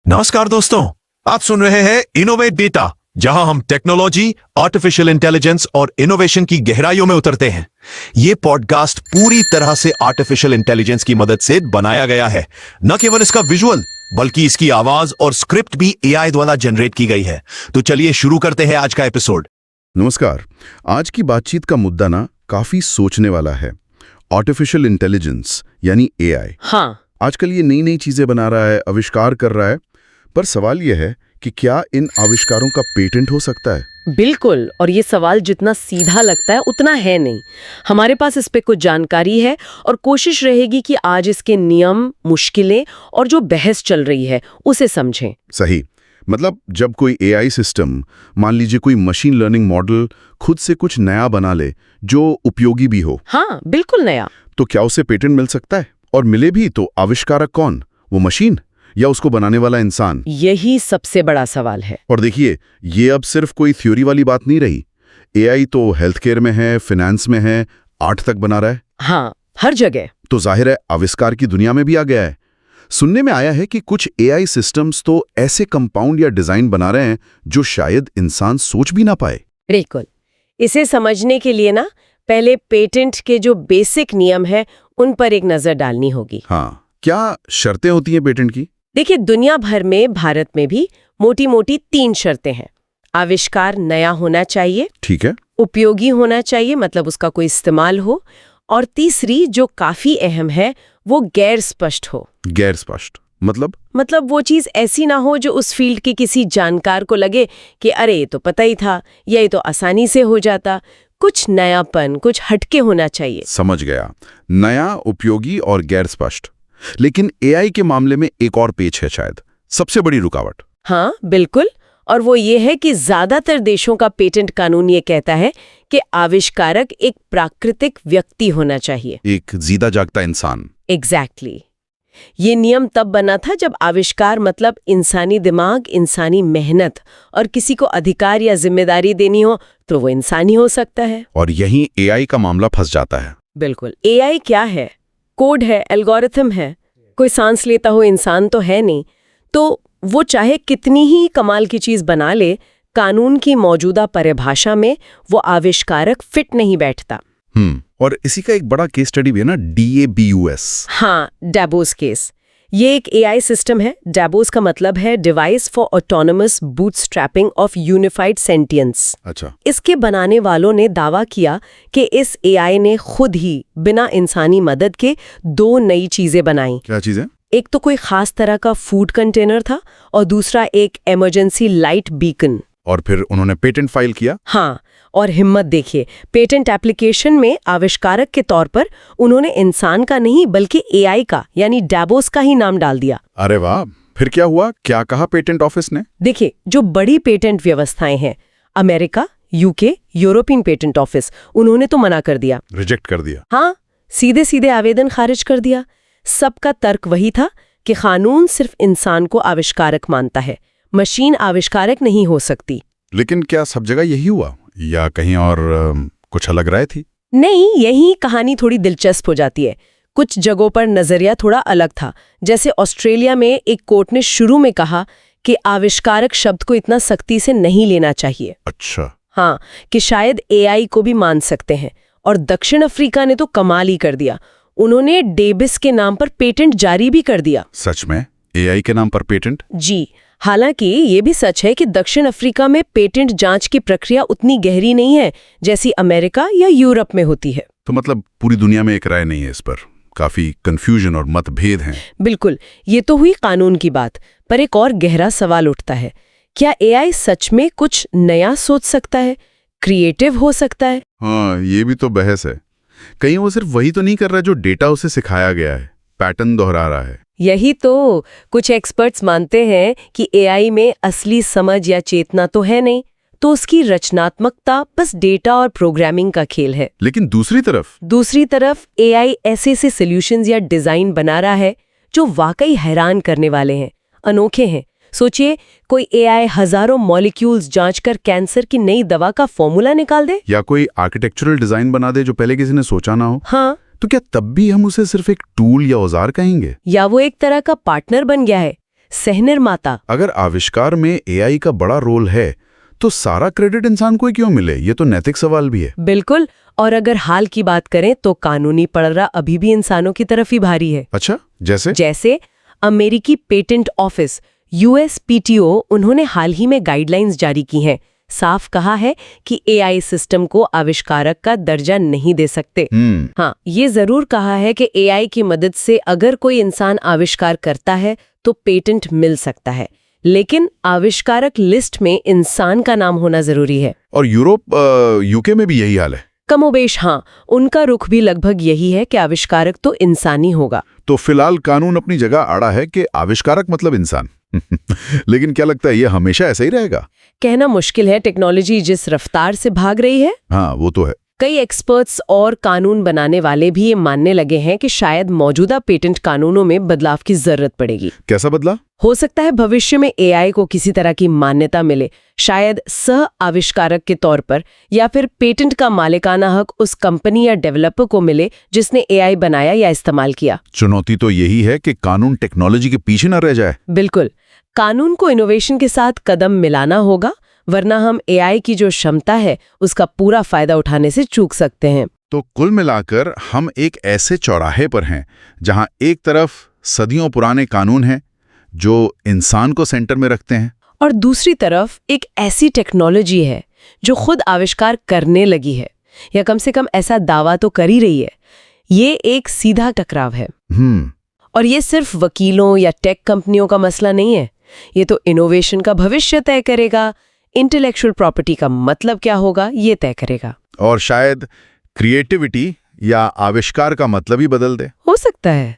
नमस्कार दोस्तों, आप सुन रहे हैं इनोवेट डेटा, जहां हम टेक्नोलॉजी, आर्टिफिशियल इंटेलिजेंस और इनोवेशन की गहराइयों में उतरते हैं। ये पॉडकास्ट पूरी तरह से आर्टिफिशियल इंटेलिजेंस की मदद से बनाया गया है। न केवल इसका विजुअल बल्कि इसकी आवाज और स्क्रिप्ट भी एआई द्वारा जनरेट की गई है। तो चलिए शुरू करते हैं आज का एपिसोड। नमस्कार। आज की बातचीत का मुद्दा ना काफी सोचने वाला है। आर्टिफिशियल इंटेलिजेंस यानी एआई। हाँ, आजकल ये नई नई चीजें बना रहा है, आविष्कार कर रहा है, पर सवाल यह है कि क्या इन आविष्कारों का पेटेंट हो सकता है? बिल्कुल। और ये सवाल जितना सीधा लगता है उतना है नहीं। हमारे पास इस पे कुछ जानकारी है और कोशिश रहेगी कि आज इसके नियम, मुश्किलें और जो बहस चल रही है उसे समझें। सही। मतलब जब कोई एआई सिस्टम, मान लीजिए कोई मशीन लर्निंग मॉडल, खुद से कुछ नया बना ले जो उपयोगी भी हो, हाँ, बिल्कुल नया, तो क्या उसे पेटेंट मिल सकता है? और मिले भी तो आविष्कारक कौन? वो मशीन या उसको बनाने वाला इंसान? यही सबसे बड़ा सवाल है। और देखिए, ये अब सिर्फ कोई थ्योरी वाली बात नहीं रही। एआई तो हेल्थ केयर में है, फाइनेंस में है, आर्ट तक बना रहा है। हाँ, हर जगह। तो जाहिर है आविष्कार की दुनिया में भी आ गया है। सुनने में आया है कि कुछ एआई सिस्टम्स तो ऐसे कंपाउंड या डिजाइन बना रहे हैं जो शायद इंसान सोच भी ना पाए। बिल्कुल। इसे समझने के लिए ना पहले पेटेंट के जो बेसिक नियम है उन पर एक नजर डालनी होगी। हाँ, क्या शर्तें होती हैं पेटेंट की? देखिए, दुनिया भर में, भारत में भी मोटी मोटी 3 शर्तें हैं। आविष्कार नया होना चाहिए, ठीक है। उपयोगी होना चाहिए, मतलब उसका कोई इस्तेमाल हो, और तीसरी जो काफी अहम है वो गैर स्पष्ट हो। गैर स्पष्ट मतलब वो चीज ऐसी ना हो जो उस फील्ड के किसी जानकार को लगे कि अरे ये तो पता ही था, या ये तो आसानी से हो जाता। कुछ नयापन, कुछ हटके होना चाहिए। समझ गया। नया, उपयोगी और गैर स्पष्ट। लेकिन एआई के मामले में एक और पेच है, शायद सबसे बड़ी रुकावट। हाँ, बिल्कुल। और वो ये है कि ज्यादातर देशों का पेटेंट कानून ये कहता है कि आविष्कारक एक प्राकृतिक व्यक्ति होना चाहिए। एक जीता जागता इंसान। एग्जैक्टली। ये नियम तब बना था जब आविष्कार मतलब इंसानी दिमाग, इंसानी मेहनत और किसी को अधिकार या जिम्मेदारी देनी हो तो वो इंसानी हो सकता है। और यहीं एआई का मामला फंस जाता है। बिल्कुल। एआई क्या है? कोड है, एल्गोरिथम है। कोई सांस लेता हो इंसान तो है नहीं। तो वो चाहे कितनी ही कमाल की चीज बना ले, कानून की मौजूदा परिभाषा में वो आविष्कारक फिट नहीं बैठता। और इसी का एक बड़ा केस स्टडी भी है ना, DABUS। हाँ, डैबोस केस। ये एक एआई सिस्टम है। डैबोस का मतलब है device for autonomous bootstrapping of unified sentience. अच्छा। इसके बनाने वालों ने दावा किया कि इस एआई ने खुद ही बिना इंसानी मदद के 2 नई चीजें बनाई। क्या चीजें? एक तो कोई खास तरह का फूड कंटेनर था और दूसरा एक इमरजेंसी लाइट बीकन। और फिर उन्होंने पेटेंट फाइल किया। हाँ, और हिम्मत देखिए, पेटेंट एप्लीकेशन में आविष्कारक के तौर पर उन्होंने इंसान का नहीं बल्कि एआई का यानी डैबोस का ही नाम डाल दिया। अरे वाह! फिर क्या हुआ? क्या कहा पेटेंट ऑफिस ने? देखिए, जो बड़ी पेटेंट व्यवस्थाएं हैं, America, UK, European patent office, उन्होंने तो मना कर दिया, रिजेक्ट कर दिया। हाँ, सीधे सीधे आवेदन खारिज कर दिया। सबका तर्क वही था कि कानून सिर्फ इंसान को आविष्कारक मानता है, मशीन आविष्कारक नहीं हो सकती। लेकिन क्या सब जगह यही हुआ या कहीं और कुछ अलग राय थी? नहीं, यही कहानी थोड़ी दिलचस्प हो जाती है। कुछ जगहों पर नजरिया थोड़ा अलग था। जैसे ऑस्ट्रेलिया में एक कोर्ट ने शुरू में कहा कि आविष्कारक शब्द को इतना सख्ती से नहीं लेना चाहिए। अच्छा। हाँ, कि शायद एआई को भी मान सकते हैं। और दक्षिण अफ्रीका ने तो कमाल ही कर दिया। उन्होंने डेबिस के नाम पर पेटेंट जारी भी कर दिया। सच में? एआई के नाम पर पेटेंट? जी। हालांकि ये भी सच है कि दक्षिण अफ्रीका में पेटेंट जांच की प्रक्रिया उतनी गहरी नहीं है जैसी अमेरिका या यूरोप में होती है। तो मतलब पूरी दुनिया में एक राय नहीं है इस पर, काफी कंफ्यूजन और मतभेद हैं। बिल्कुल। ये तो हुई कानून की बात, पर एक और गहरा सवाल उठता है। क्या एआई सच में कुछ नया सोच सकता है, क्रिएटिव हो सकता है? हाँ, ये भी तो बहस है। कहीं वो सिर्फ वही तो नहीं कर रहा जो डेटा उसे सिखाया गया है, पैटर्न दोहरा रहा है। यही तो कुछ एक्सपर्ट्स मानते हैं कि एआई में असली समझ या चेतना तो है नहीं, तो उसकी रचनात्मकता बस डेटा और प्रोग्रामिंग का खेल है। लेकिन दूसरी तरफ एआई ऐसे सॉल्यूशंस या डिजाइन बना रहा है जो वाकई हैरान करने वाले हैं, अनोखे हैं। सोचिए, कोई एआई हजारों मॉलिक्यूल्स जांचकर कैंसर की नई दवा का फॉर्मूला निकाल दे, या कोई आर्किटेक्चरल डिजाइन बना दे जो पहले किसी ने सोचा ना हो। हाँ, तो क्या तब भी हम उसे सिर्फ एक टूल या औजार कहेंगे? या वो एक तरह का पार्टनर बन गया है, सहनिर्माता। अगर आविष्कार में एआई का बड़ा रोल है तो सारा क्रेडिट इंसान को ही क्यों मिले? ये तो नैतिक सवाल भी है। बिल्कुल। और अगर हाल की बात करें तो कानूनी पड़रा अभी भी इंसानों की तरफ ही भारी है। अच्छा, जैसे अमेरिकी पेटेंट ऑफिस USPTO उन्होंने हाल ही में गाइडलाइंस जारी की हैं। साफ कहा है कि एआई सिस्टम को आविष्कारक का दर्जा नहीं दे सकते। हाँ, ये जरूर कहा है कि एआई की मदद से अगर कोई इंसान आविष्कार करता है तो पेटेंट मिल सकता है, लेकिन आविष्कारक लिस्ट में इंसान का नाम होना जरूरी है। और यूरोप यूके में भी यही हाल है। कमोबेश हाँ, उनका रुख भी लगभग यही है कि आविष्कारक तो इंसानी होगा। तो फिलहाल कानून अपनी जगह अड़ा है कि आविष्कारक मतलब इंसान। लेकिन क्या लगता है, ये हमेशा ऐसा ही रहेगा? कहना मुश्किल है। टेक्नोलॉजी जिस रफ्तार से भाग रही है, हाँ वो तो है। कई एक्सपर्ट्स और कानून बनाने वाले भी ये मानने लगे हैं कि शायद मौजूदा पेटेंट कानूनों में बदलाव की जरूरत पड़ेगी। कैसा बदला? हो सकता है भविष्य में एआई को किसी तरह की मान्यता मिले, शायद सह आविष्कारक के तौर पर, या फिर पेटेंट का मालिकाना हक उस कंपनी या डेवलपर को मिले जिसने एआई बनाया या इस्तेमाल किया। चुनौती तो यही है कि कानून टेक्नोलॉजी के पीछे न रह जाए। बिल्कुल, कानून को इनोवेशन के साथ कदम मिलाना होगा, वरना हम एआई की जो क्षमता है उसका पूरा फायदा उठाने से चूक सकते हैं। तो कुल मिलाकर हम एक ऐसे चौराहे पर हैं जहां एक तरफ सदियों पुराने कानून हैं जो इंसान को सेंटर में रखते हैं, और दूसरी तरफ एक ऐसी टेक्नोलॉजी है जो खुद आविष्कार करने लगी है, या कम से कम ऐसा दावा तो कर ही रही है। ये एक सीधा टकराव है। और ये सिर्फ वकीलों या टेक कंपनियों का मसला नहीं है, ये तो इनोवेशन का भविष्य तय करेगा। इंटेलेक्चुअल प्रॉपर्टी का मतलब क्या होगा, ये तय करेगा। और शायद क्रिएटिविटी या आविष्कार का मतलब ही बदल दे। हो सकता है।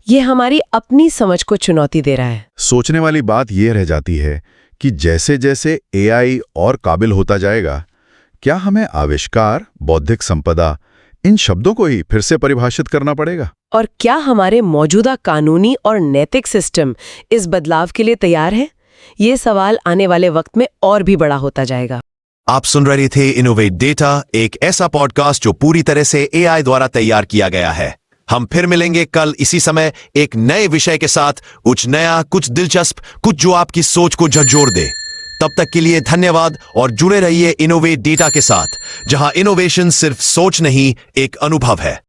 ये हमारी अपनी समझ को चुनौती दे रहा है। सोचने वाली बात यह रह जाती है कि जैसे जैसे एआई और काबिल होता जाएगा, क्या हमें आविष्कार, बौद्धिक संपदा, इन शब्दों को ही फिर से परिभाषित करना पड़ेगा? और क्या हमारे मौजूदा कानूनी और नैतिक सिस्टम इस बदलाव के लिए तैयार है? ये सवाल आने वाले वक्त में और भी बड़ा होता जाएगा। आप सुन रहे थे इनोवेट डेटा, एक ऐसा पॉडकास्ट जो पूरी तरह से एआई द्वारा तैयार किया गया है। हम फिर मिलेंगे कल इसी समय एक नए विषय के साथ, कुछ नया, कुछ दिलचस्प, कुछ जो आपकी सोच को झकझोर दे। तब तक के लिए धन्यवाद और जुड़े रहिए इनोवेट डेटा के साथ, जहां इनोवेशन सिर्फ सोच नहीं, एक अनुभव है।